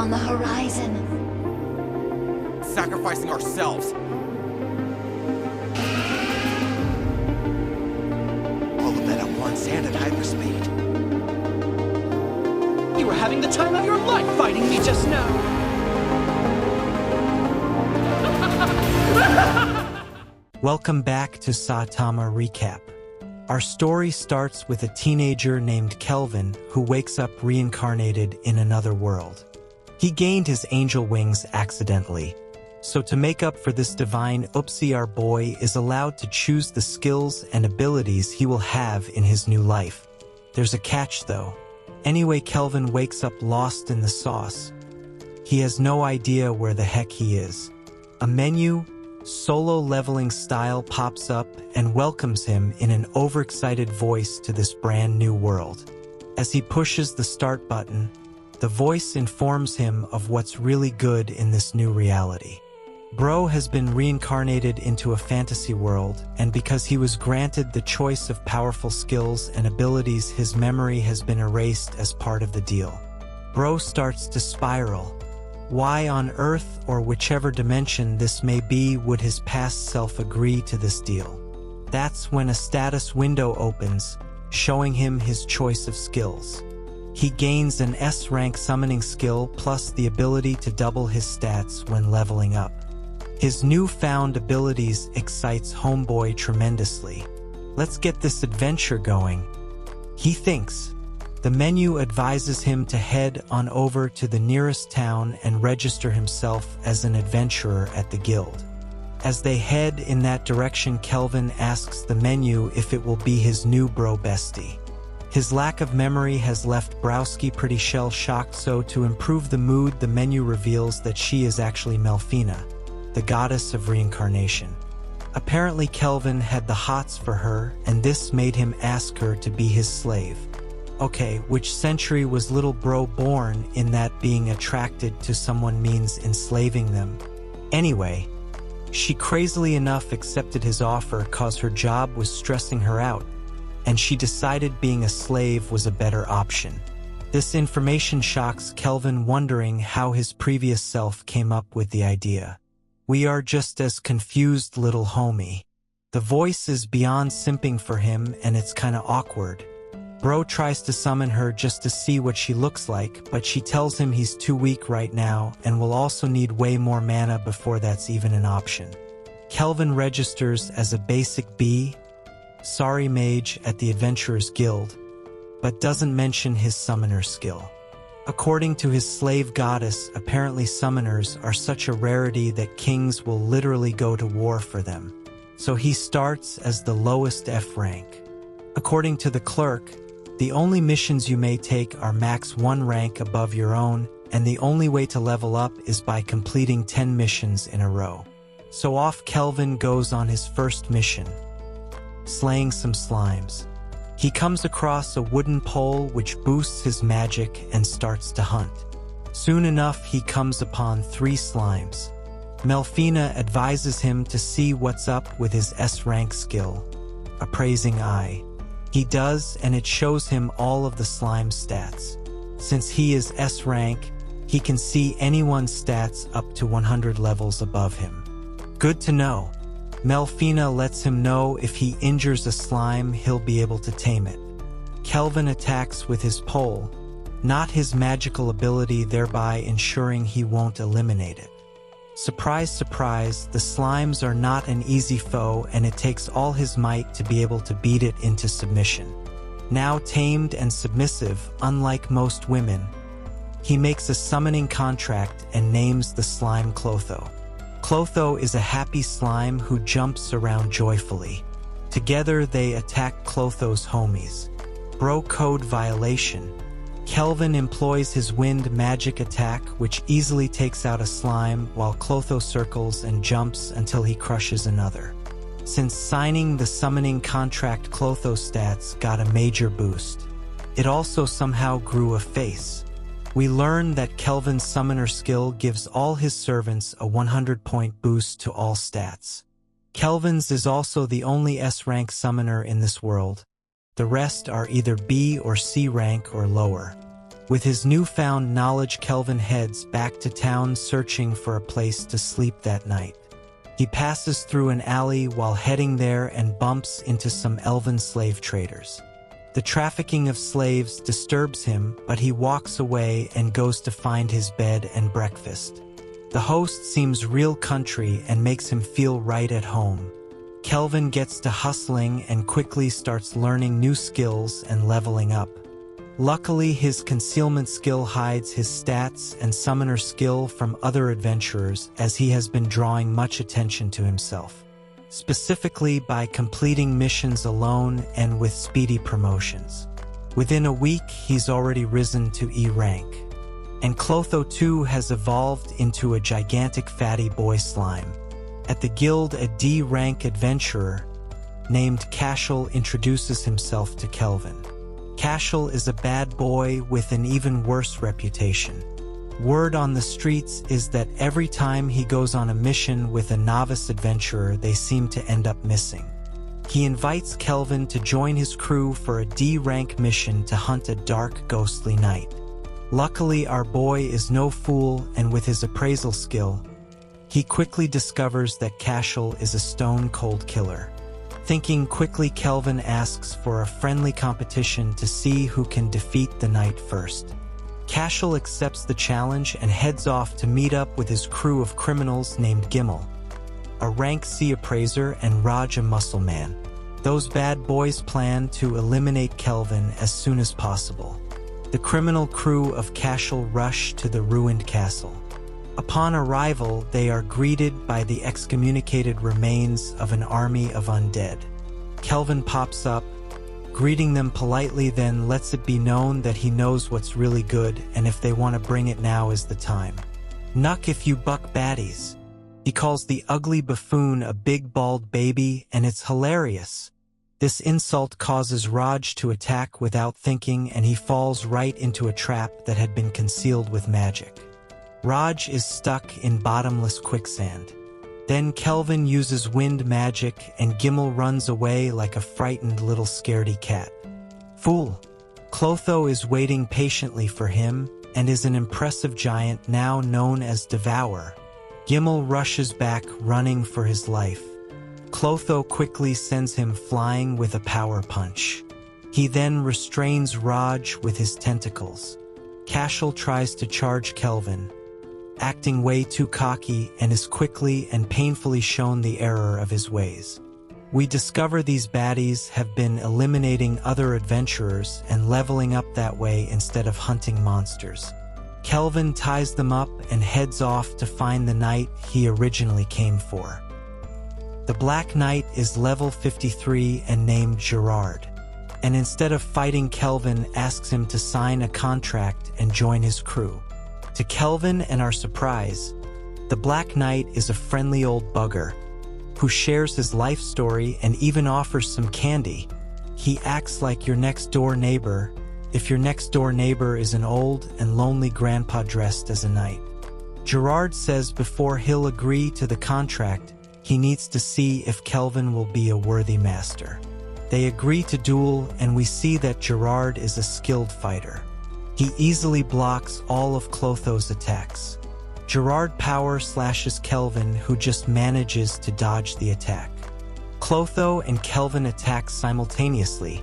on the horizon. Sacrificing ourselves. All of that at once and at hyperspeed. You were having the time of your life fighting me just now! Welcome back to Saitama Recap. Our story starts with a teenager named Kelvin who wakes up reincarnated in another world. He gained his angel wings accidentally, so to make up for this divine oopsie, our boy is allowed to choose the skills and abilities he will have in his new life. There's a catch though. Anyway, Kelvin wakes up lost in the sauce. He has no idea where the heck he is. A menu, solo leveling style, pops up and welcomes him in an overexcited voice to this brand new world. As he pushes the start button, the voice informs him of what's really good in this new reality. Bro has been reincarnated into a fantasy world, and because he was granted the choice of powerful skills and abilities, his memory has been erased as part of the deal. Bro starts to spiral. Why on earth, or whichever dimension this may be, would his past self agree to this deal? That's when a status window opens, showing him his choice of skills. He gains an S-rank summoning skill plus the ability to double his stats when leveling up. His newfound abilities excites homeboy tremendously. Let's get this adventure going, he thinks. The menu advises him to head on over to the nearest town and register himself as an adventurer at the guild. As they head in that direction, Kelvin asks the menu if it will be his new bro bestie. His lack of memory has left Browski pretty shell-shocked, so to improve the mood, the menu reveals that she is actually Melfina, the goddess of reincarnation. Apparently Kelvin had the hots for her, and this made him ask her to be his slave. Okay, which century was little bro born in that being attracted to someone means enslaving them? Anyway, she crazily enough accepted his offer cause her job was stressing her out, and she decided being a slave was a better option. This information shocks Kelvin, wondering how his previous self came up with the idea. We are just as confused, little homie. The voice is beyond simping for him, and it's kinda awkward. Bro tries to summon her just to see what she looks like, but she tells him he's too weak right now and will also need way more mana before that's even an option. Kelvin registers as a basic B, sorry mage at the Adventurers Guild, but doesn't mention his summoner skill. According to his slave goddess, apparently summoners are such a rarity that kings will literally go to war for them. So he starts as the lowest F rank. According to the clerk, the only missions you may take are max 1 rank above your own, and the only way to level up is by completing 10 missions in a row. So off Kelvin goes on his first mission, slaying some slimes. He comes across a wooden pole which boosts his magic and starts to hunt. Soon enough he comes upon 3 slimes. Melfina advises him to see what's up with his S-rank skill, Appraising Eye. He does, and it shows him all of the slime stats. Since he is S-rank, he can see anyone's stats up to 100 levels above him. Good to know. Melfina lets him know if he injures a slime, he'll be able to tame it. Kelvin attacks with his pole, not his magical ability, thereby ensuring he won't eliminate it. Surprise, surprise, the slimes are not an easy foe, and it takes all his might to be able to beat it into submission. Now tamed and submissive, unlike most women, he makes a summoning contract and names the slime Clotho. Clotho is a happy slime who jumps around joyfully. Together they attack Clotho's homies. Bro code violation. Kelvin employs his wind magic attack, which easily takes out a slime, while Clotho circles and jumps until he crushes another. Since signing the summoning contract, Clotho's stats got a major boost. It also somehow grew a face. We learn that Kelvin's summoner skill gives all his servants a 100-point boost to all stats. Kelvin's is also the only S-rank summoner in this world. The rest are either B or C rank or lower. With his newfound knowledge, Kelvin heads back to town searching for a place to sleep that night. He passes through an alley while heading there and bumps into some elven slave traders. The trafficking of slaves disturbs him, but he walks away and goes to find his bed and breakfast. The host seems real country and makes him feel right at home. Kelvin gets to hustling and quickly starts learning new skills and leveling up. Luckily, his concealment skill hides his stats and summoner skill from other adventurers, as he has been drawing much attention to himself, specifically by completing missions alone and with speedy promotions. Within a week, he's already risen to E rank. And Clotho too has evolved into a gigantic fatty boy slime. At the guild, a D rank adventurer named Cashel introduces himself to Kelvin. Cashel is a bad boy with an even worse reputation. Word on the streets is that every time he goes on a mission with a novice adventurer, they seem to end up missing. He invites Kelvin to join his crew for a D-rank mission to hunt a dark, ghostly night. Luckily, our boy is no fool, and with his appraisal skill, he quickly discovers that Cashel is a stone-cold killer. Thinking quickly, Kelvin asks for a friendly competition to see who can defeat the knight first. Cashel accepts the challenge and heads off to meet up with his crew of criminals named Gimel, a rank C appraiser, and Raj, a muscle man. Those bad boys plan to eliminate Kelvin as soon as possible. The criminal crew of Cashel rush to the ruined castle. Upon arrival, they are greeted by the excommunicated remains of an army of undead. Kelvin pops up, greeting them politely, then lets it be known that he knows what's really good, and if they want to bring it, now is the time. Nuck if you buck baddies. He calls the ugly buffoon a big bald baby, and it's hilarious. This insult causes Raj to attack without thinking, and he falls right into a trap that had been concealed with magic. Raj is stuck in bottomless quicksand. Then Kelvin uses wind magic, and Gimel runs away like a frightened little scaredy cat. Fool! Clotho is waiting patiently for him, and is an impressive giant now known as Devour. Gimel rushes back, running for his life. Clotho quickly sends him flying with a power punch. He then restrains Raj with his tentacles. Cashel tries to charge Kelvin, acting way too cocky, and is quickly and painfully shown the error of his ways. We discover these baddies have been eliminating other adventurers and leveling up that way instead of hunting monsters. Kelvin ties them up and heads off to find the knight he originally came for. The Black Knight is level 53 and named Gerard, and instead of fighting Kelvin, asks him to sign a contract and join his crew. To Kelvin and our surprise, the Black Knight is a friendly old bugger who shares his life story and even offers some candy. He acts like your next-door neighbor, if your next-door neighbor is an old and lonely grandpa dressed as a knight. Gerard says before he'll agree to the contract, he needs to see if Kelvin will be a worthy master. They agree to duel, and we see that Gerard is a skilled fighter. He easily blocks all of Clotho's attacks. Gerard power slashes Kelvin, who just manages to dodge the attack. Clotho and Kelvin attack simultaneously,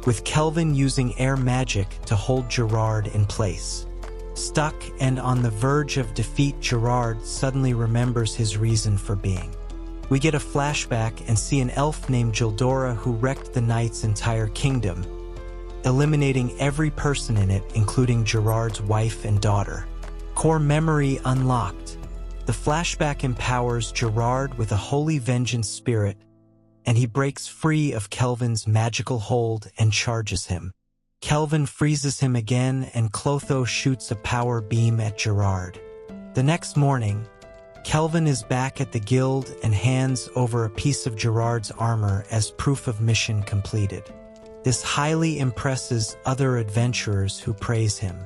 with Kelvin using air magic to hold Gerard in place. Stuck and on the verge of defeat, Gerard suddenly remembers his reason for being. We get a flashback and see an elf named Gildora who wrecked the knight's entire kingdom, eliminating every person in it, including Gerard's wife and daughter. Core memory unlocked. The flashback empowers Gerard with a holy vengeance spirit, and he breaks free of Kelvin's magical hold and charges him. Kelvin freezes him again, and Clotho shoots a power beam at Gerard. The next morning, Kelvin is back at the guild and hands over a piece of Gerard's armor as proof of mission completed. This highly impresses other adventurers who praise him.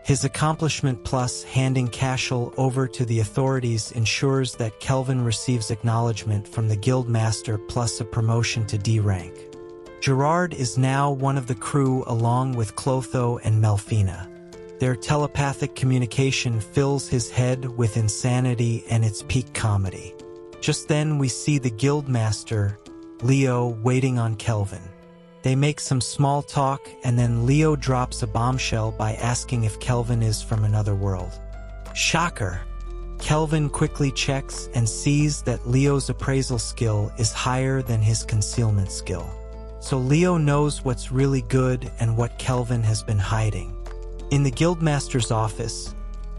His accomplishment plus handing Cashel over to the authorities ensures that Kelvin receives acknowledgement from the guild master plus a promotion to D rank. Gerard is now one of the crew along with Clotho and Melfina. Their telepathic communication fills his head with insanity and its peak comedy. Just then we see the guildmaster, Leo, waiting on Kelvin. They make some small talk, and then Leo drops a bombshell by asking if Kelvin is from another world. Shocker! Kelvin quickly checks and sees that Leo's appraisal skill is higher than his concealment skill. So Leo knows what's really good and what Kelvin has been hiding. In the guildmaster's office,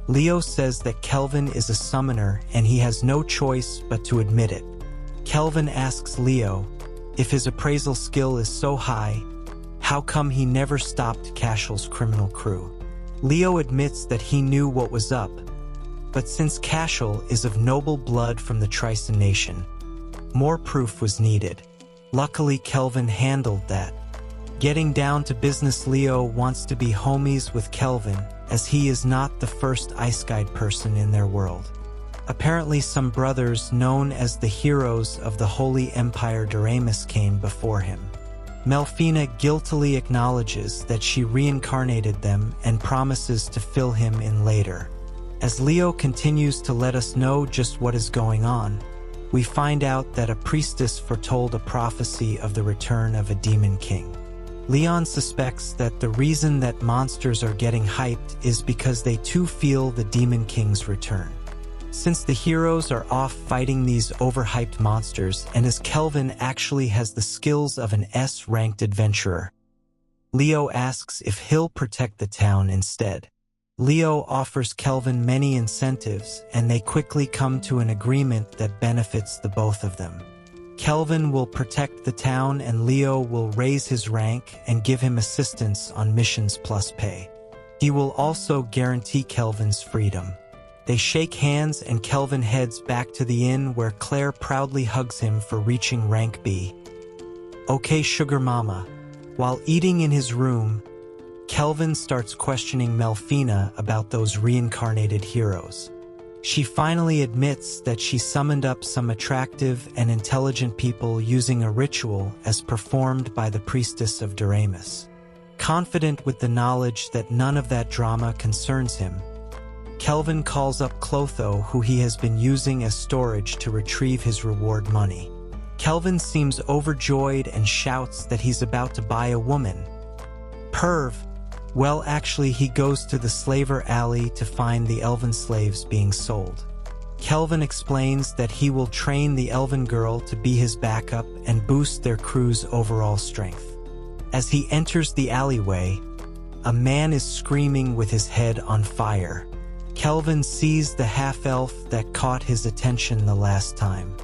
Leo says that Kelvin is a summoner and he has no choice but to admit it. Kelvin asks Leo, if his appraisal skill is so high, how come he never stopped Cashel's criminal crew? Leo admits that he knew what was up, but since Cashel is of noble blood from the Tricen nation, more proof was needed. Luckily, Kelvin handled that. Getting down to business, Leo wants to be homies with Kelvin, as he is not the first Isekai'd person in their world. Apparently, some brothers known as the heroes of the Holy Empire Doremus came before him. Melfina guiltily acknowledges that she reincarnated them and promises to fill him in later. As Leo continues to let us know just what is going on, we find out that a priestess foretold a prophecy of the return of a demon king. Leon suspects that the reason that monsters are getting hyped is because they too feel the demon king's return. Since the heroes are off fighting these overhyped monsters, and as Kelvin actually has the skills of an S-ranked adventurer, Leo asks if he'll protect the town instead. Leo offers Kelvin many incentives, and they quickly come to an agreement that benefits the both of them. Kelvin will protect the town and Leo will raise his rank and give him assistance on missions plus pay. He will also guarantee Kelvin's freedom. They shake hands and Kelvin heads back to the inn where Claire proudly hugs him for reaching rank B. Okay, sugar mama. While eating in his room, Kelvin starts questioning Melfina about those reincarnated heroes. She finally admits that she summoned up some attractive and intelligent people using a ritual as performed by the priestess of Doremus. Confident with the knowledge that none of that drama concerns him, Kelvin calls up Clotho, who he has been using as storage to retrieve his reward money. Kelvin seems overjoyed and shouts that he's about to buy a woman. Perv! Well, actually, he goes to the slaver alley to find the elven slaves being sold. Kelvin explains that he will train the elven girl to be his backup and boost their crew's overall strength. As he enters the alleyway, a man is screaming with his head on fire. Kelvin sees the half-elf that caught his attention the last time.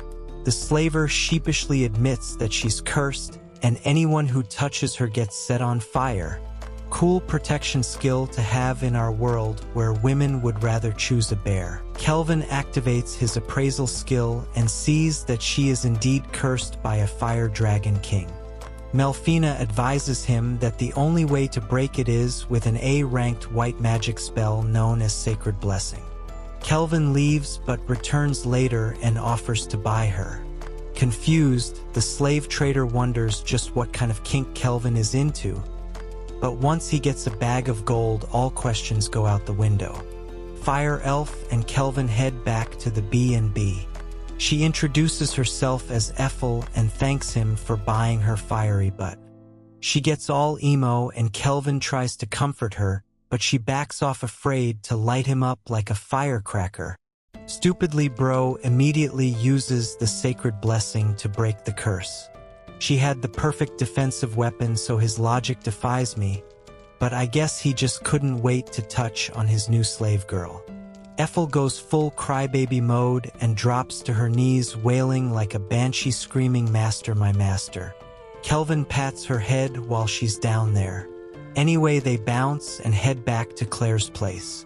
The slaver sheepishly admits that she's cursed, and anyone who touches her gets set on fire. Cool protection skill to have in our world where women would rather choose a bear. Kelvin activates his appraisal skill and sees that she is indeed cursed by a fire dragon king. Melfina advises him that the only way to break it is with an A-ranked white magic spell known as Sacred Blessing. Kelvin leaves but returns later and offers to buy her. Confused, the slave trader wonders just what kind of kink Kelvin is into. But once he gets a bag of gold, all questions go out the window. Fire Elf and Kelvin head back to the B&B. She introduces herself as Ethel and thanks him for buying her fiery butt. She gets all emo and Kelvin tries to comfort her, but she backs off afraid to light him up like a firecracker. Stupidly, Bro immediately uses the Sacred Blessing to break the curse. She had the perfect defensive weapon, so his logic defies me, but I guess he just couldn't wait to touch on his new slave girl. Ethel goes full crybaby mode and drops to her knees wailing like a banshee screaming, "Master, my master." Kelvin pats her head while she's down there. Anyway, they bounce and head back to Claire's place.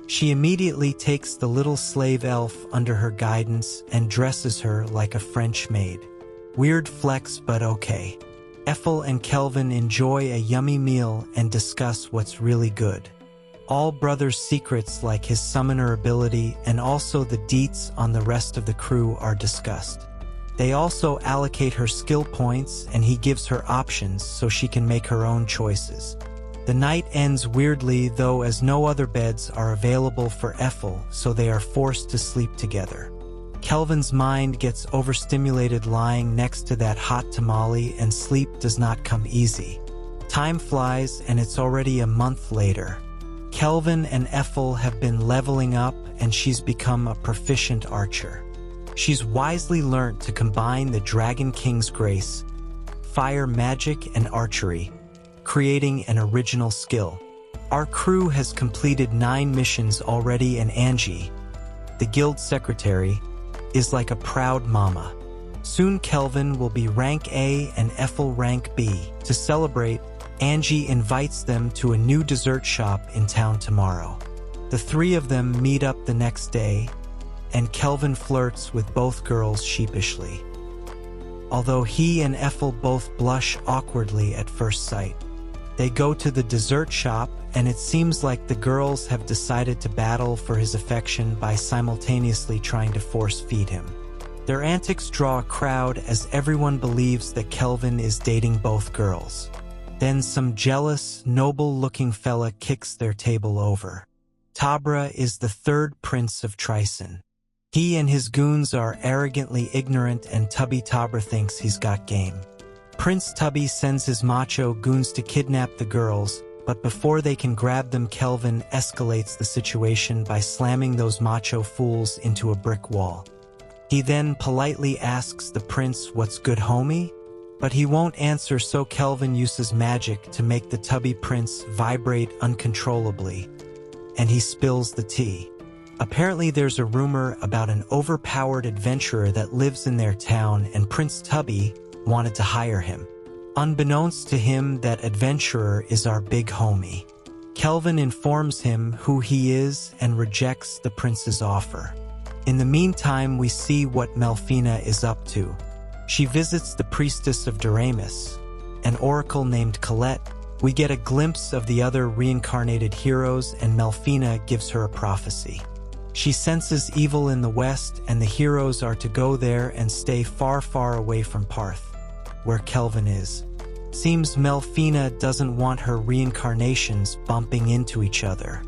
She immediately takes the little slave elf under her guidance and dresses her like a French maid. Weird flex, but okay. Ethel and Kelvin enjoy a yummy meal and discuss what's really good. All brothers' secrets like his summoner ability and also the deets on the rest of the crew are discussed. They also allocate her skill points and he gives her options so she can make her own choices. The night ends weirdly though, as no other beds are available for Ethel, so they are forced to sleep together. Kelvin's mind gets overstimulated lying next to that hot tamale, and sleep does not come easy. Time flies and it's already a month later. Kelvin and Ethel have been leveling up and she's become a proficient archer. She's wisely learnt to combine the Dragon King's grace, fire magic and archery, creating an original skill. Our crew has completed 9 missions already, and Angie, the guild secretary, is like a proud mama. Soon Kelvin will be rank A and Ethel rank B. To celebrate, Angie invites them to a new dessert shop in town tomorrow. The 3 of them meet up the next day, and Kelvin flirts with both girls sheepishly. Although he and Ethel both blush awkwardly at first sight. They go to the dessert shop, and it seems like the girls have decided to battle for his affection by simultaneously trying to force-feed him. Their antics draw a crowd as everyone believes that Kelvin is dating both girls. Then some jealous, noble-looking fella kicks their table over. Tabra is the 3rd prince of Trison. He and his goons are arrogantly ignorant, and Tubby Tabra thinks he's got game. Prince Tubby sends his macho goons to kidnap the girls, but before they can grab them, Kelvin escalates the situation by slamming those macho fools into a brick wall. He then politely asks the prince, "What's good, homie?" But he won't answer, so Kelvin uses magic to make the Tubby prince vibrate uncontrollably, and he spills the tea. Apparently there's a rumor about an overpowered adventurer that lives in their town, and Prince Tubby wanted to hire him. Unbeknownst to him, that adventurer is our big homie. Kelvin informs him who he is and rejects the prince's offer. In the meantime, we see what Melfina is up to. She visits the priestess of Doremus, an oracle named Colette. We get a glimpse of the other reincarnated heroes, and Melfina gives her a prophecy. She senses evil in the west, and the heroes are to go there and stay far, far away from Parth, where Kelvin is. Seems Melfina doesn't want her reincarnations bumping into each other.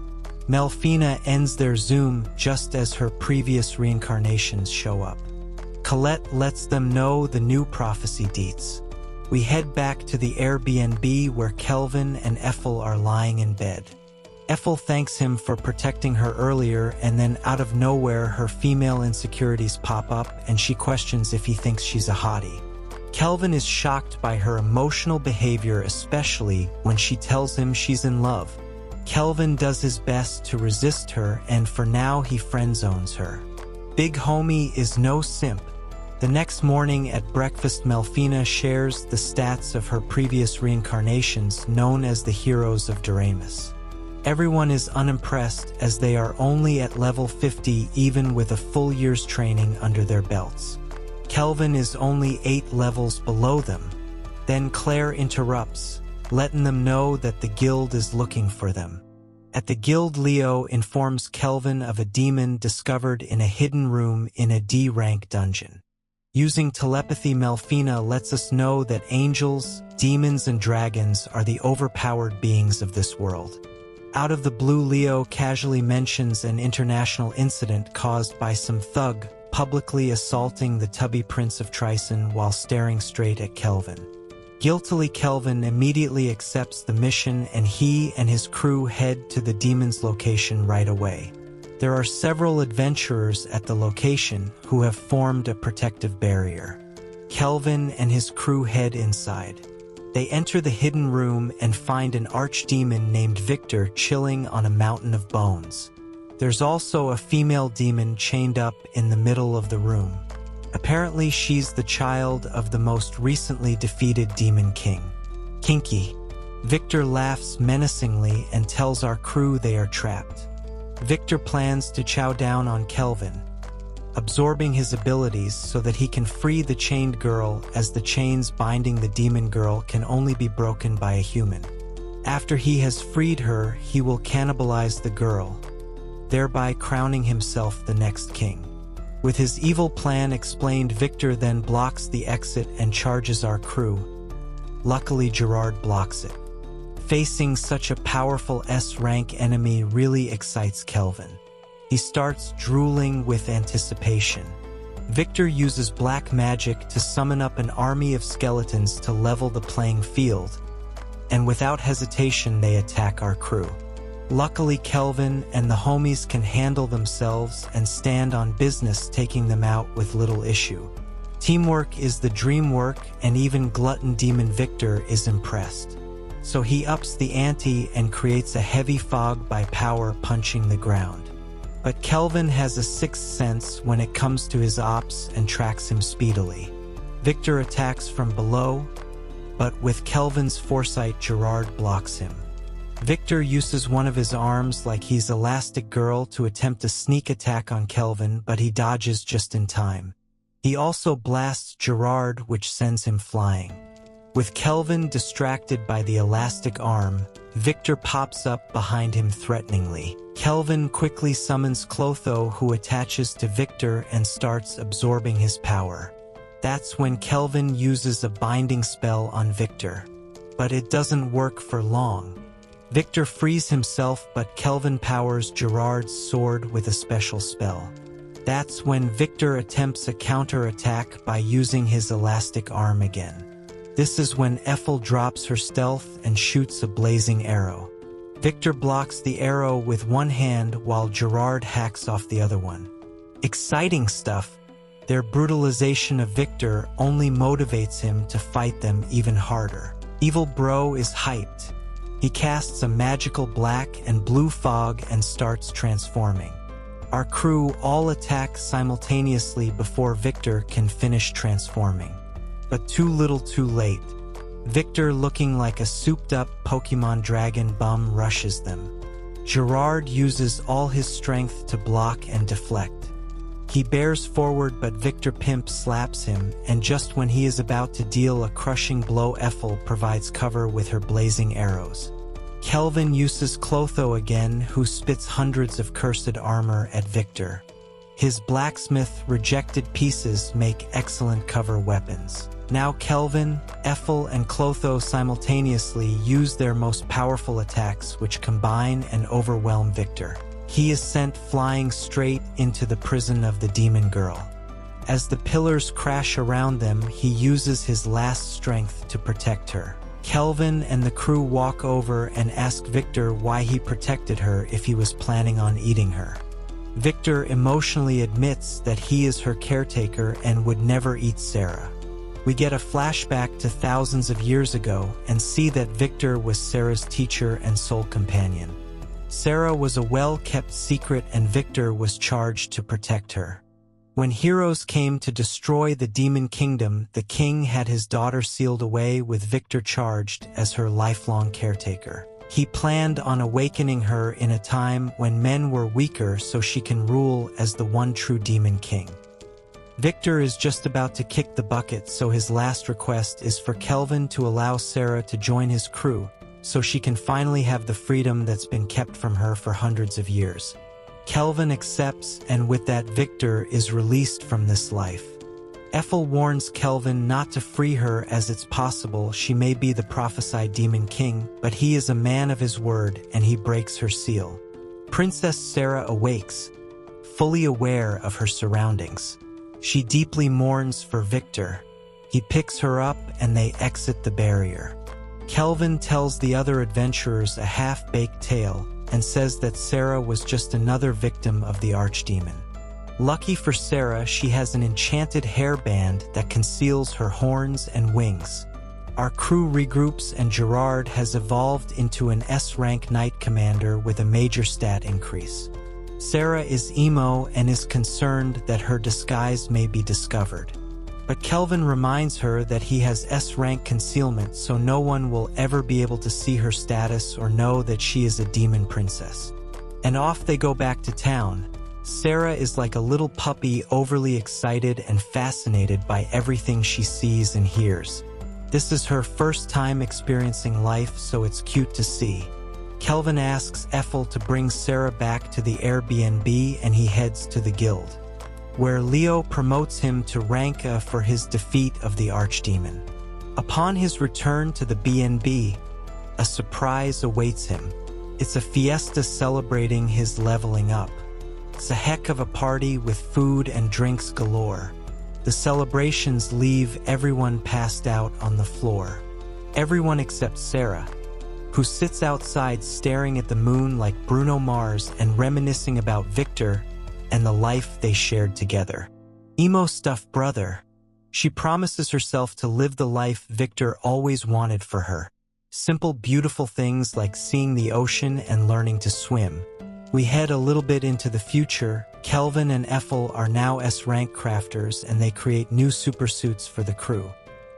Melfina ends their Zoom just as her previous reincarnations show up. Colette lets them know the new prophecy deets. We head back to the Airbnb where Kelvin and Ethel are lying in bed. Ethel thanks him for protecting her earlier, and then out of nowhere her female insecurities pop up and she questions if he thinks she's a hottie. Kelvin is shocked by her emotional behavior, especially when she tells him she's in love. Kelvin does his best to resist her, and for now he friend-zones her. Big homie is no simp. The next morning at breakfast, Melfina shares the stats of her previous reincarnations, known as the Heroes of Doremus. Everyone is unimpressed as they are only at level 50 even with a full year's training under their belts. Kelvin is only 8 levels below them. Then Claire interrupts, letting them know that the guild is looking for them. At the guild, Leo informs Kelvin of a demon discovered in a hidden room in a D-rank dungeon. Using telepathy, Melfina lets us know that angels, demons, and dragons are the overpowered beings of this world. Out of the blue, Leo casually mentions an international incident caused by some thug publicly assaulting the Tubby Prince of Trison while staring straight at Kelvin. Guiltily, Kelvin immediately accepts the mission, and he and his crew head to the demon's location right away. There are several adventurers at the location who have formed a protective barrier. Kelvin and his crew head inside. They enter the hidden room and find an archdemon named Victor chilling on a mountain of bones. There's also a female demon chained up in the middle of the room. Apparently she's the child of the most recently defeated Demon King. Kinky. Victor laughs menacingly and tells our crew they are trapped. Victor plans to chow down on Kelvin, absorbing his abilities so that he can free the chained girl, as the chains binding the demon girl can only be broken by a human. After he has freed her, he will cannibalize the girl, thereby crowning himself the next king. With his evil plan explained, Victor then blocks the exit and charges our crew. Luckily, Gerard blocks it. Facing such a powerful S-rank enemy really excites Kelvin. He starts drooling with anticipation. Victor uses black magic to summon up an army of skeletons to level the playing field, and without hesitation they attack our crew. Luckily, Kelvin and the homies can handle themselves and stand on business, taking them out with little issue. Teamwork is the dream work, and even glutton demon Victor is impressed. So he ups the ante and creates a heavy fog by power punching the ground. But Kelvin has a sixth sense when it comes to his ops and tracks him speedily. Victor attacks from below, but with Kelvin's foresight, Gerard blocks him. Victor uses one of his arms like he's Elastic Girl to attempt a sneak attack on Kelvin, but he dodges just in time. He also blasts Gerard, which sends him flying. With Kelvin distracted by the elastic arm, Victor pops up behind him threateningly. Kelvin quickly summons Clotho, who attaches to Victor and starts absorbing his power. That's when Kelvin uses a binding spell on Victor. But it doesn't work for long. Victor frees himself, but Kelvin powers Gerard's sword with a special spell. That's when Victor attempts a counter-attack by using his elastic arm again. This is when Ethel drops her stealth and shoots a blazing arrow. Victor blocks the arrow with one hand while Gerard hacks off the other one. Exciting stuff. Their brutalization of Victor only motivates him to fight them even harder. Evil Bro is hyped. He casts a magical black and blue fog and starts transforming. Our crew all attack simultaneously before Victor can finish transforming. But too little too late. Victor, looking like a souped-up Pokemon dragon bum, rushes them. Gerard uses all his strength to block and deflect. He bears forward, but Victor Pimp slaps him, and just when he is about to deal a crushing blow, Ethel provides cover with her blazing arrows. Kelvin uses Clotho again, who spits hundreds of cursed armor at Victor. His blacksmith rejected pieces make excellent cover weapons. Now Kelvin, Ethel, and Clotho simultaneously use their most powerful attacks, which combine and overwhelm Victor. He is sent flying straight into the prison of the demon girl. As the pillars crash around them, he uses his last strength to protect her. Kelvin and the crew walk over and ask Victor why he protected her if he was planning on eating her. Victor emotionally admits that he is her caretaker and would never eat Sarah. We get a flashback to thousands of years ago and see that Victor was Sarah's teacher and soul companion. Sarah was a well-kept secret, and Victor was charged to protect her. When heroes came to destroy the demon kingdom, the king had his daughter sealed away, with Victor charged as her lifelong caretaker. He planned on awakening her in a time when men were weaker so she can rule as the one true demon king. Victor is just about to kick the bucket, so his last request is for Kelvin to allow Sarah to join his crew so she can finally have the freedom that's been kept from her for hundreds of years. Kelvin accepts, and with that, Victor is released from this life. Ethel warns Kelvin not to free her, as it's possible she may be the prophesied demon king, but he is a man of his word and he breaks her seal. Princess Sarah awakes, fully aware of her surroundings. She deeply mourns for Victor. He picks her up and they exit the barrier. Kelvin tells the other adventurers a half-baked tale and says that Sarah was just another victim of the archdemon. Lucky for Sarah, she has an enchanted hairband that conceals her horns and wings. Our crew regroups and Gerard has evolved into an S-rank knight commander with a major stat increase. Sarah is emo and is concerned that her disguise may be discovered. But Kelvin reminds her that he has S-rank concealment, so no one will ever be able to see her status or know that she is a demon princess. And off they go back to town. Sarah is like a little puppy, overly excited and fascinated by everything she sees and hears. This is her first time experiencing life, so it's cute to see. Kelvin asks Ethel to bring Sarah back to the Airbnb, and he heads to the guild, where Leo promotes him to rank A for his defeat of the archdemon. Upon his return to the BNB, a surprise awaits him. It's a fiesta celebrating his leveling up. It's a heck of a party with food and drinks galore. The celebrations leave everyone passed out on the floor. Everyone except Sarah, who sits outside staring at the moon like Bruno Mars and reminiscing about Victor and the life they shared together. Emo stuff brother. She promises herself to live the life Victor always wanted for her. Simple, beautiful things like seeing the ocean and learning to swim. We head a little bit into the future. Kelvin and Ethel are now S-rank crafters and they create new supersuits for the crew.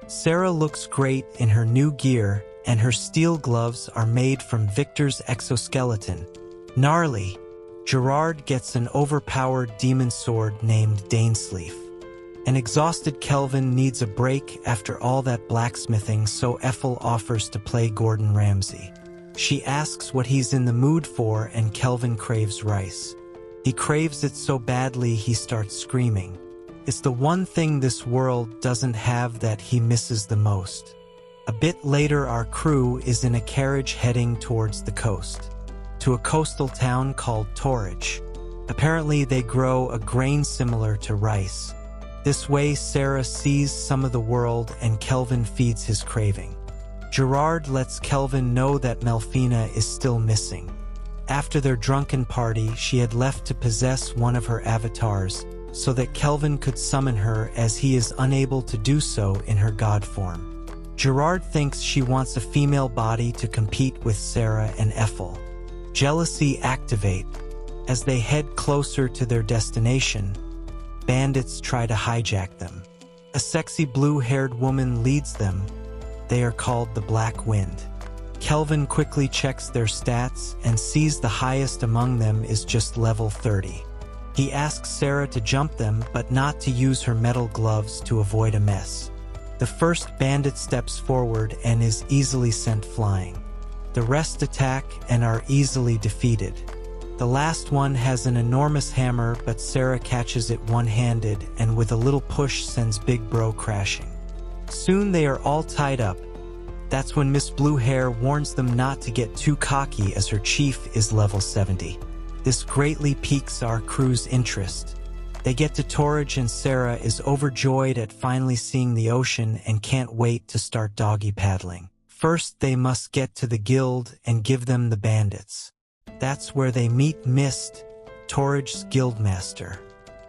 Sarah looks great in her new gear and her steel gloves are made from Victor's exoskeleton. Gnarly. Gerard gets an overpowered demon sword named Dainsleif. An exhausted Kelvin needs a break after all that blacksmithing, so Ethel offers to play Gordon Ramsay. She asks what he's in the mood for and Kelvin craves rice. He craves it so badly he starts screaming. It's the one thing this world doesn't have that he misses the most. A bit later, our crew is in a carriage heading towards the coast, to a coastal town called Torridge. Apparently they grow a grain similar to rice. This way Sarah sees some of the world and Kelvin feeds his craving. Gerard lets Kelvin know that Melfina is still missing. After their drunken party, she had left to possess one of her avatars so that Kelvin could summon her, as he is unable to do so in her god form. Gerard thinks she wants a female body to compete with Sarah and Ethel. Jealousy activate. As they head closer to their destination, bandits try to hijack them. A sexy blue-haired woman leads them. They are called the Black Wind. Kelvin quickly checks their stats and sees the highest among them is just level 30. He asks Sarah to jump them, but not to use her metal gloves to avoid a mess. The first bandit steps forward and is easily sent flying. The rest attack and are easily defeated. The last one has an enormous hammer, but Sarah catches it one-handed and with a little push sends Big Bro crashing. Soon they are all tied up. That's when Miss Blue Hair warns them not to get too cocky, as her chief is level 70. This greatly piques our crew's interest. They get to Torridge and Sarah is overjoyed at finally seeing the ocean and can't wait to start doggy paddling. First, they must get to the guild and give them the bandits. That's where they meet Mist, Torridge's guildmaster.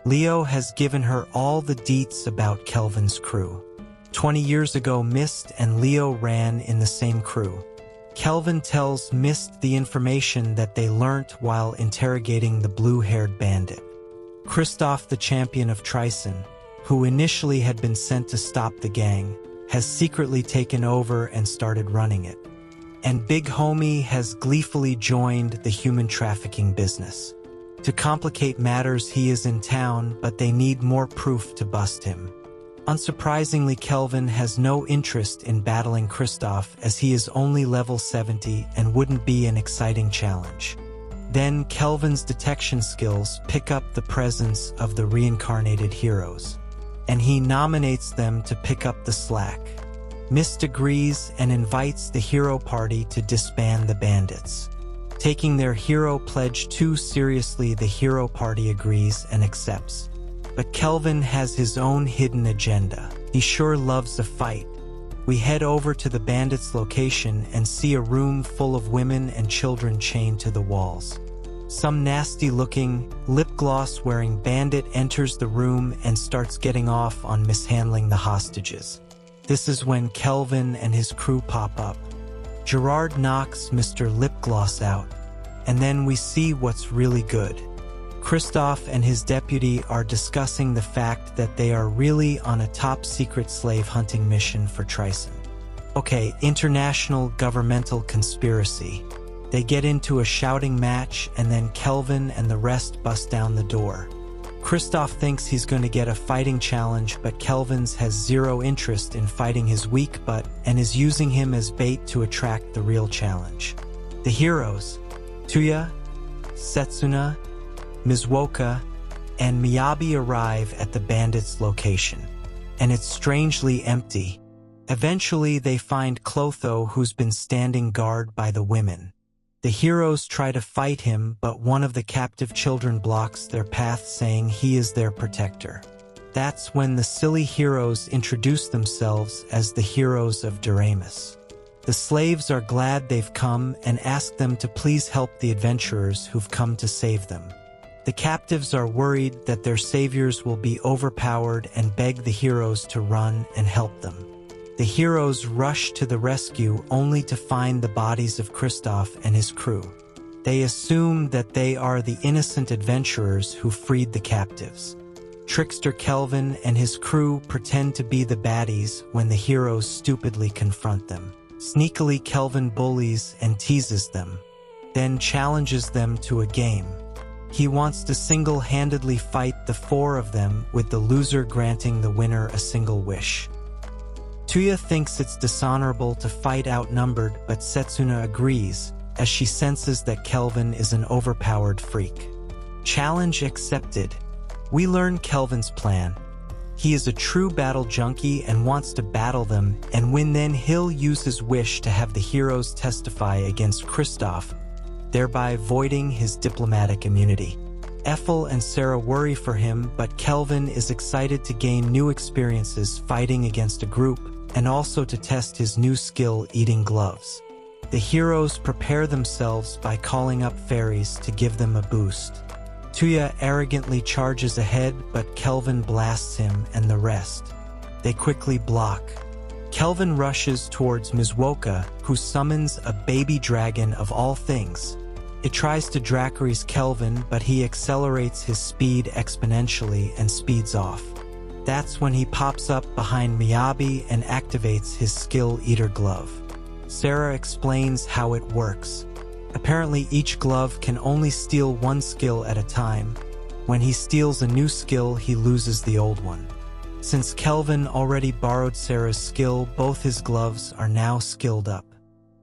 Leo has given her all the deets about Kelvin's crew. 20 years ago, Mist and Leo ran in the same crew. Kelvin tells Mist the information that they learnt while interrogating the blue-haired bandit. Kristoff, the champion of Trison, who initially had been sent to stop the gang, has secretly taken over and started running it. And Big Homie has gleefully joined the human trafficking business. To complicate matters, he is in town, but they need more proof to bust him. Unsurprisingly, Kelvin has no interest in battling Kristoff, as he is only level 70 and wouldn't be an exciting challenge. Then Kelvin's detection skills pick up the presence of the reincarnated heroes, and he nominates them to pick up the slack. Mist agrees and invites the hero party to disband the bandits. Taking their hero pledge too seriously, the hero party agrees and accepts. But Kelvin has his own hidden agenda. He sure loves a fight. We head over to the bandits' location and see a room full of women and children chained to the walls. Some nasty-looking, lip-gloss-wearing bandit enters the room and starts getting off on mishandling the hostages. This is when Kelvin and his crew pop up. Gerard knocks Mr. Lipgloss out, and then we see what's really good. Kristoff and his deputy are discussing the fact that they are really on a top-secret slave hunting mission for Trison. Okay, international governmental conspiracy. They get into a shouting match, and then Kelvin and the rest bust down the door. Kristoff thinks he's going to get a fighting challenge, but Kelvin's has zero interest in fighting his weak butt and is using him as bait to attract the real challenge. The heroes, Tuya, Setsuna, Mizuoka, and Miyabi arrive at the bandits' location, and it's strangely empty. Eventually, they find Clotho, who's been standing guard by the women. The heroes try to fight him, but one of the captive children blocks their path, saying he is their protector. That's when the silly heroes introduce themselves as the heroes of Doremus. The slaves are glad they've come and ask them to please help the adventurers who've come to save them. The captives are worried that their saviors will be overpowered and beg the heroes to run and help them. The heroes rush to the rescue only to find the bodies of Kristoff and his crew. They assume that they are the innocent adventurers who freed the captives. Trickster Kelvin and his crew pretend to be the baddies when the heroes stupidly confront them. Sneakily, Kelvin bullies and teases them, then challenges them to a game. He wants to single-handedly fight the four of them, with the loser granting the winner a single wish. Tuya thinks it's dishonorable to fight outnumbered, but Setsuna agrees, as she senses that Kelvin is an overpowered freak. Challenge accepted. We learn Kelvin's plan. He is a true battle junkie and wants to battle them and win. Then he'll use his wish to have the heroes testify against Kristoff, thereby voiding his diplomatic immunity. Ethel and Sarah worry for him, but Kelvin is excited to gain new experiences fighting against a group and also to test his new skill eating gloves. The heroes prepare themselves by calling up fairies to give them a boost. Tuya arrogantly charges ahead, but Kelvin blasts him and the rest. They quickly block. Kelvin rushes towards Mizwoka, who summons a baby dragon of all things. It tries to Dracary's Kelvin, but he accelerates his speed exponentially and speeds off. That's when he pops up behind Miyabi and activates his skill Eater Glove. Sarah explains how it works. Apparently, each glove can only steal one skill at a time. When he steals a new skill, he loses the old one. Since Kelvin already borrowed Sarah's skill, both his gloves are now skilled up.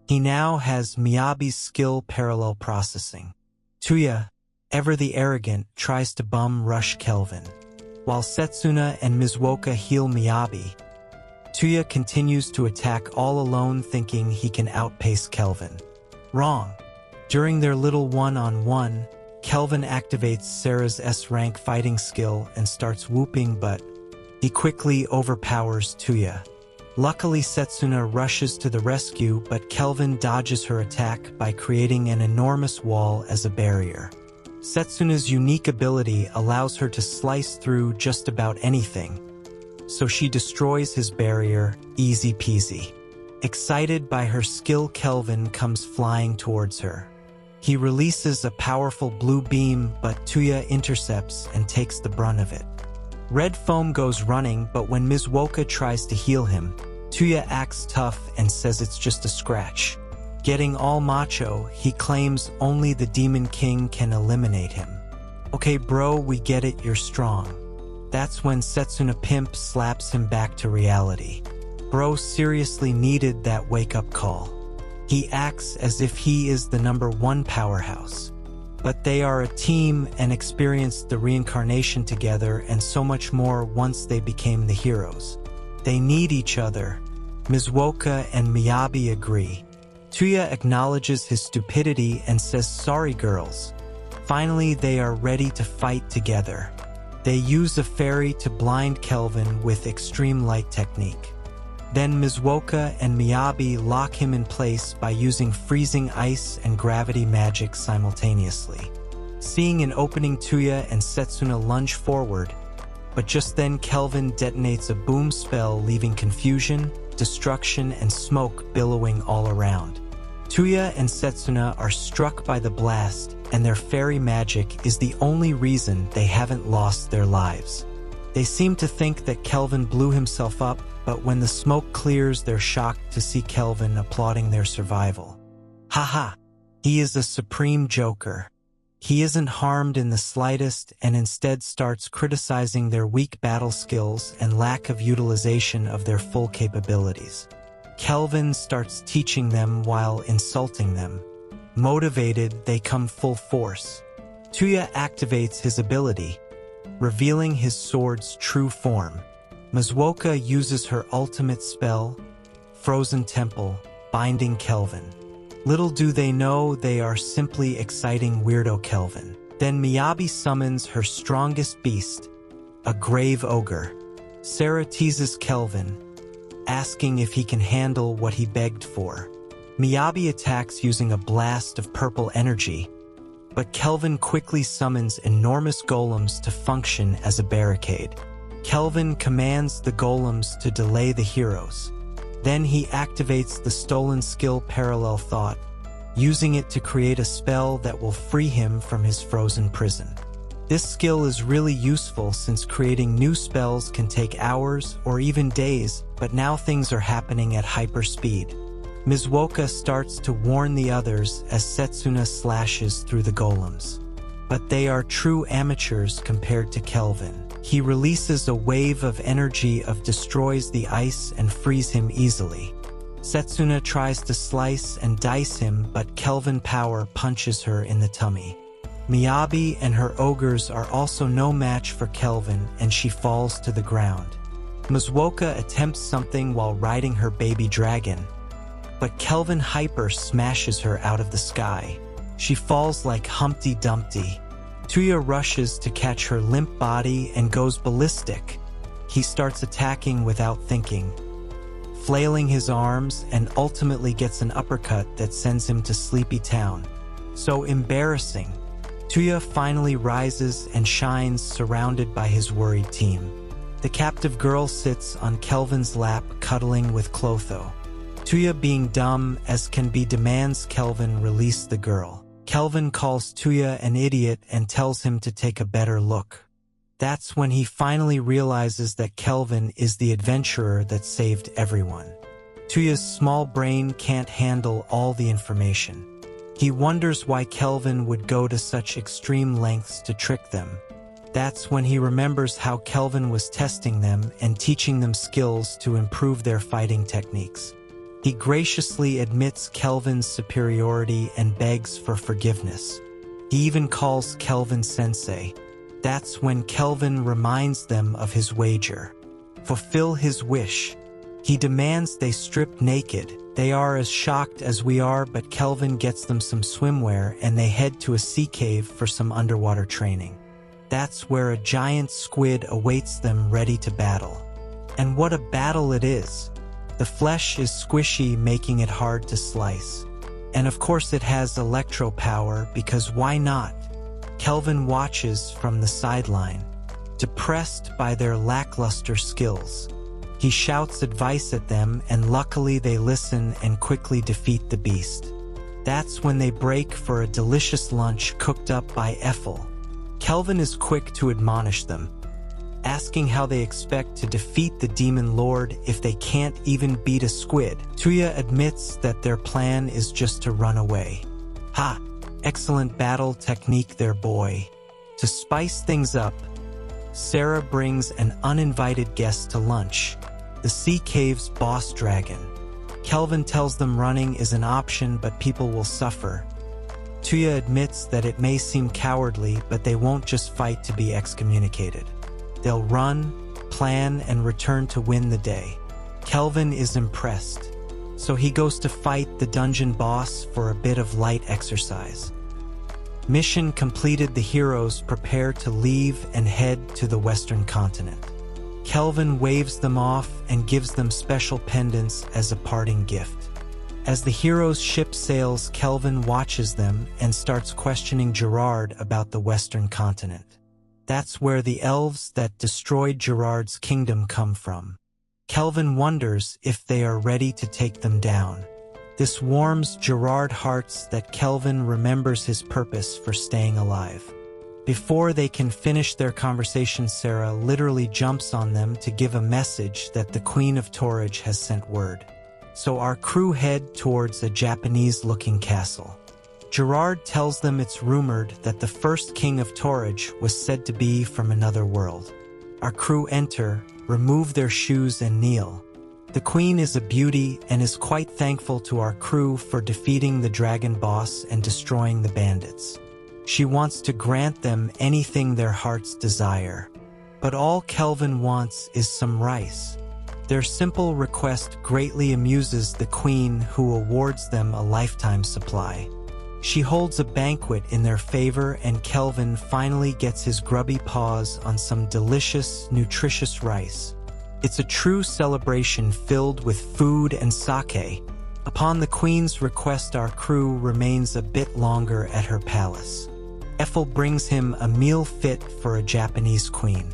He now has Miyabi's skill parallel processing. Tuya, ever the arrogant, tries to bum rush Kelvin. While Setsuna and Mizwoka heal Miyabi, Tuya continues to attack all alone, thinking he can outpace Kelvin. Wrong. During their little one-on-one, Kelvin activates Sarah's S-rank fighting skill and starts whooping, but he quickly overpowers Tuya. Luckily, Setsuna rushes to the rescue, but Kelvin dodges her attack by creating an enormous wall as a barrier. Setsuna's unique ability allows her to slice through just about anything, so she destroys his barrier, easy peasy. Excited by her skill, Kelvin comes flying towards her. He releases a powerful blue beam, but Tuya intercepts and takes the brunt of it. Red foam goes running, but when Mizwoka tries to heal him, Tuya acts tough and says it's just a scratch. Getting all macho, he claims only the Demon King can eliminate him. Okay bro, we get it, you're strong. That's when Setsuna Pimp slaps him back to reality. Bro seriously needed that wake-up call. He acts as if he is the #1 powerhouse. But they are a team and experienced the reincarnation together and so much more once they became the heroes. They need each other. Mizwoka and Miyabi agree. Tuya acknowledges his stupidity and says, "Sorry, girls." Finally, they are ready to fight together. They use a fairy to blind Kelvin with extreme light technique. Then Mizwoka and Miyabi lock him in place by using freezing ice and gravity magic simultaneously. Seeing an opening, Tuya and Setsuna lunge forward, but just then Kelvin detonates a boom spell, leaving confusion, destruction, and smoke billowing all around. Tuya and Setsuna are struck by the blast, and their fairy magic is the only reason they haven't lost their lives. They seem to think that Kelvin blew himself up, but when the smoke clears, they're shocked to see Kelvin applauding their survival. Haha, he is a supreme joker. He isn't harmed in the slightest and instead starts criticizing their weak battle skills and lack of utilization of their full capabilities. Kelvin starts teaching them while insulting them. Motivated, they come full force. Tuya activates his ability, revealing his sword's true form. Mizwoka uses her ultimate spell, frozen temple, binding Kelvin. Little do they know they are simply exciting weirdo Kelvin. Then Miyabi summons her strongest beast, a grave ogre. Sarah teases Kelvin, asking if he can handle what he begged for. Miyabi attacks using a blast of purple energy, but Kelvin quickly summons enormous golems to function as a barricade. Kelvin commands the golems to delay the heroes. Then he activates the stolen skill Parallel Thought, using it to create a spell that will free him from his frozen prison. This skill is really useful since creating new spells can take hours or even days, but now things are happening at hyper speed. Mizuoka starts to warn the others as Setsuna slashes through the golems. But they are true amateurs compared to Kelvin. He releases a wave of energy that destroys the ice and frees him easily. Setsuna tries to slice and dice him, but Kelvin power punches her in the tummy. Miyabi and her ogres are also no match for Kelvin, and she falls to the ground. Mizuoka attempts something while riding her baby dragon, but Kelvin Hyper smashes her out of the sky. She falls like Humpty Dumpty. Tuya rushes to catch her limp body and goes ballistic. He starts attacking without thinking, flailing his arms, and ultimately gets an uppercut that sends him to Sleepy Town. So embarrassing. Tuya finally rises and shines surrounded by his worried team. The captive girl sits on Kelvin's lap cuddling with Clotho. Tuya, being dumb as can be, demands Kelvin release the girl. Kelvin calls Tuya an idiot and tells him to take a better look. That's when he finally realizes that Kelvin is the adventurer that saved everyone. Tuya's small brain can't handle all the information. He wonders why Kelvin would go to such extreme lengths to trick them. That's when he remembers how Kelvin was testing them and teaching them skills to improve their fighting techniques. He graciously admits Kelvin's superiority and begs for forgiveness. He even calls Kelvin sensei. That's when Kelvin reminds them of his wager. Fulfill his wish. He demands they strip naked. They are as shocked as we are, but Kelvin gets them some swimwear and they head to a sea cave for some underwater training. That's where a giant squid awaits them ready to battle. And what a battle it is! The flesh is squishy, making it hard to slice. And of course it has electro power, because why not? Kelvin watches from the sideline, depressed by their lackluster skills. He shouts advice at them, and luckily they listen and quickly defeat the beast. That's when they break for a delicious lunch cooked up by Ethel. Kelvin is quick to admonish them, asking how they expect to defeat the Demon Lord if they can't even beat a squid. Tuya admits that their plan is just to run away. Ha! Excellent battle technique there, boy. To spice things up, Sarah brings an uninvited guest to lunch, the Sea Cave's boss dragon. Kelvin tells them running is an option, but people will suffer. Tuya admits that it may seem cowardly, but they won't just fight to be excommunicated. They'll run, plan, and return to win the day. Kelvin is impressed, so he goes to fight the dungeon boss for a bit of light exercise. Mission completed. The heroes prepare to leave and head to the western continent. Kelvin waves them off and gives them special pendants as a parting gift. As the heroes' ship sails, Kelvin watches them and starts questioning Gerard about the western continent. That's where the elves that destroyed Gerard's kingdom come from. Kelvin wonders if they are ready to take them down. This warms Gerard's hearts that Kelvin remembers his purpose for staying alive. Before they can finish their conversation, Sarah literally jumps on them to give a message that the Queen of Torage has sent word. So our crew head towards a Japanese-looking castle. Gerard tells them it's rumored that the first king of Torage was said to be from another world. Our crew enter, remove their shoes, and kneel. The queen is a beauty and is quite thankful to our crew for defeating the dragon boss and destroying the bandits. She wants to grant them anything their hearts desire. But all Kelvin wants is some rice. Their simple request greatly amuses the queen, who awards them a lifetime supply. She holds a banquet in their favor, and Kelvin finally gets his grubby paws on some delicious, nutritious rice. It's a true celebration filled with food and sake. Upon the queen's request, our crew remains a bit longer at her palace. Ethel brings him a meal fit for a Japanese queen.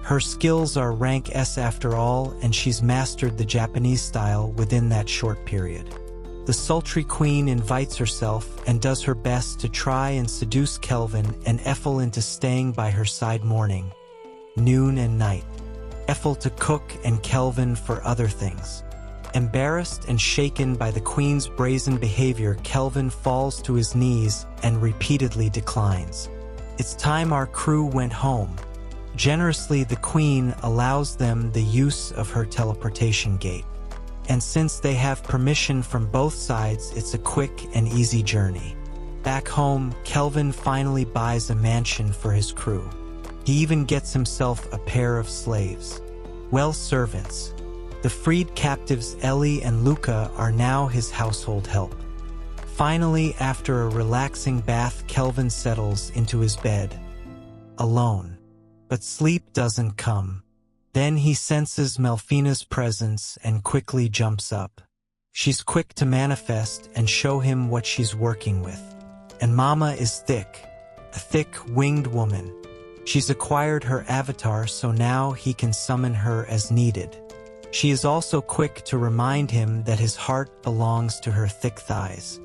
Her skills are rank S after all, and she's mastered the Japanese style within that short period. The sultry queen invites herself and does her best to try and seduce Kelvin and Ethel into staying by her side morning, noon and night. Ethel to cook and Kelvin for other things. Embarrassed and shaken by the queen's brazen behavior, Kelvin falls to his knees and repeatedly declines. It's time our crew went home. Generously, the queen allows them the use of her teleportation gate. And since they have permission from both sides, it's a quick and easy journey. Back home, Kelvin finally buys a mansion for his crew. He even gets himself a pair of slaves. Well, servants. The freed captives Ellie and Luca are now his household help. Finally, after a relaxing bath, Kelvin settles into his bed. Alone. But sleep doesn't come. Then he senses Melfina's presence and quickly jumps up. She's quick to manifest and show him what she's working with. And Mama is thick, a thick, winged woman. She's acquired her avatar, so now he can summon her as needed. She is also quick to remind him that his heart belongs to her thick thighs.